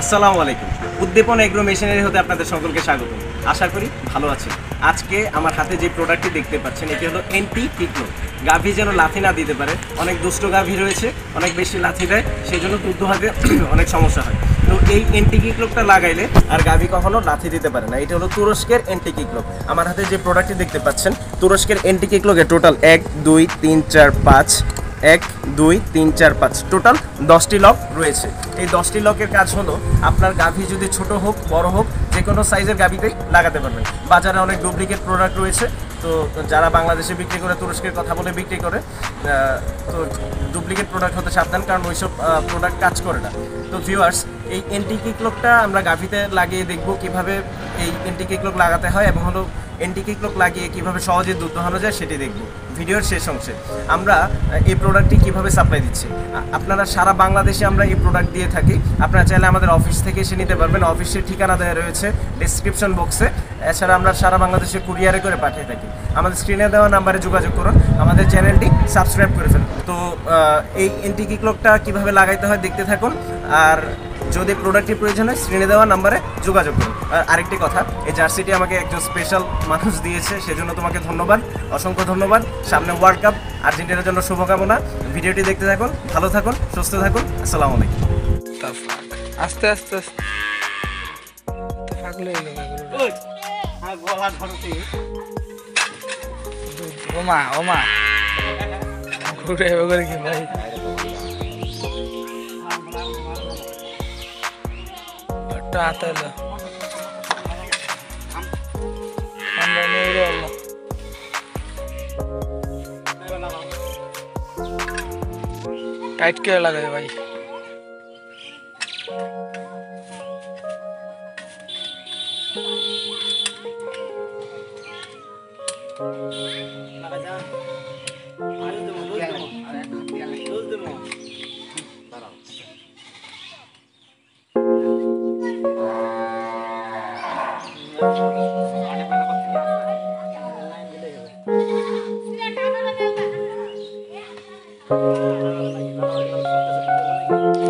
আসসালামু আলাইকুম। উদ্দীপন agro machinery হতে আপনাদের সকলকে স্বাগত। আশা করি ভালো আছেন। আজকে আমার হাতে যে প্রোডাক্টটি দেখতে পাচ্ছেন এটি হলো এন্টি কিকলো। গাভী যেন লাথি না দিতে পারে, অনেক দুষ্ট গাভী রয়েছে, অনেক বেশি লাথি দেয়, সেই জন্য দুধ দোহাতে অনেক সমস্যা হয়। তো এই এন্টি কিকলোকটা লাগাইলে আর গাভী কখনো লাথি দিতে পারে না। এটা হলো তুরস্কের এন্টি কিকলোক। আমার হাতে যে প্রোডাক্টটি দেখতে পাচ্ছেন তুরস্কের এন্টি কিকলোকে টোটাল 1 2 3 4 5 1 2 3 4 5 টোটাল 10টি লক রয়েছে। এই 10টি লকের কাজ হলো আপনার গাভী যদি ছোট হোক বড় হোক যে কোনো সাইজের গাভীতেই লাগাতে পারবেন। বাজারে অনেক ডুপ্লিকেট প্রোডাক্ট রয়েছে, তো যারা বাংলাদেশে বিক্রি করে তুরস্কের কথা বলে বিক্রি করে, তো ডুপ্লিকেট প্রোডাক্ট হতে সাবধান, কারণ ওইসব প্রোডাক্ট কাজ করে না। তো ভিউয়ার্স, এই এন্টি কিকলকটা আমরা গাভীতে লাগিয়ে দেখব কিভাবে এই এন্টি কিকলক লাগাতে হয় এবং হলো এন্টি কিকলক লাগিয়ে কিভাবে সহজে দুধ দোহানো যায় সেটি দেখব ভিডিওর শেষ অংশে। আমরা এই প্রোডাক্টটি কিভাবে সাপ্লাই দিচ্ছি, আপনারা সারা বাংলাদেশে আমরা এই প্রোডাক্ট দিয়ে থাকি। আপনারা চাইলে আমাদের অফিস থেকে এসে নিতে পারবেন, অফিসের ঠিকানা দেওয়া রয়েছে ডেসক্রিপশন বক্সে। এছাড়া আমরা সারা বাংলাদেশে কুরিয়ারে করে পাঠিয়ে থাকি। আমাদের স্ক্রিনে দেওয়া নাম্বারে যোগাযোগ করুন, আমাদের চ্যানেলটি সাবস্ক্রাইব করে ফেলুন। তো এই এন্টি কিকলকটা কীভাবে লাগাইতে হয় দেখতে থাকুন, আর যদি প্রোডাক্টটি প্রয়োজন হয় স্ক্রিনে দেওয়া নাম্বারে যোগাযোগ করুন। আর আরেকটি কথা, এই জার্সিটি আমাকে একজন স্পেশাল মানুষ দিয়েছে, সেজন্য তোমাকে ধন্যবাদ, অসংখ্য ধন্যবাদ। সামনে ওয়ার্ল্ড কাপ, আর্জেন্টিনার জন্য শুভকামনা। ভিডিওটি দেখতে থাকুন, ভালো থাকুন, সুস্থ থাকুন। আসসালামু আলাইকুম। আস্তে আস্তে ওমা ওমা ঘুরে ওগুলো কি ভাই আতালো আমরা নিয়ে গেল টাইট করে লাগাবে ভাই।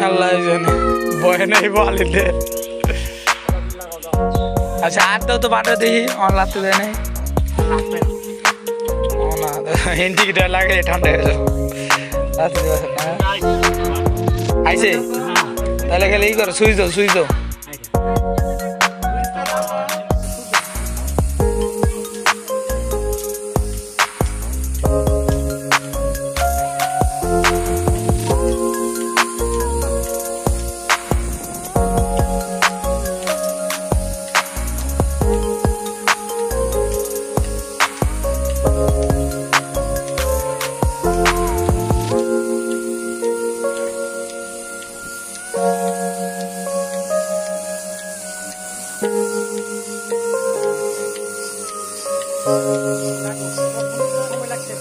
আল্লাহ জানে ভয় নেই বলিতে। আচ্ছা আর তো বাটা দেখি আমার লাগতে দেয় নাই এন্টিটা লাগে ঠান্ডা হয়ে যাবে আইসে, তাহলে গেলে ই করো সুইচ দাও সুইচ দাও। সময় লাগছে।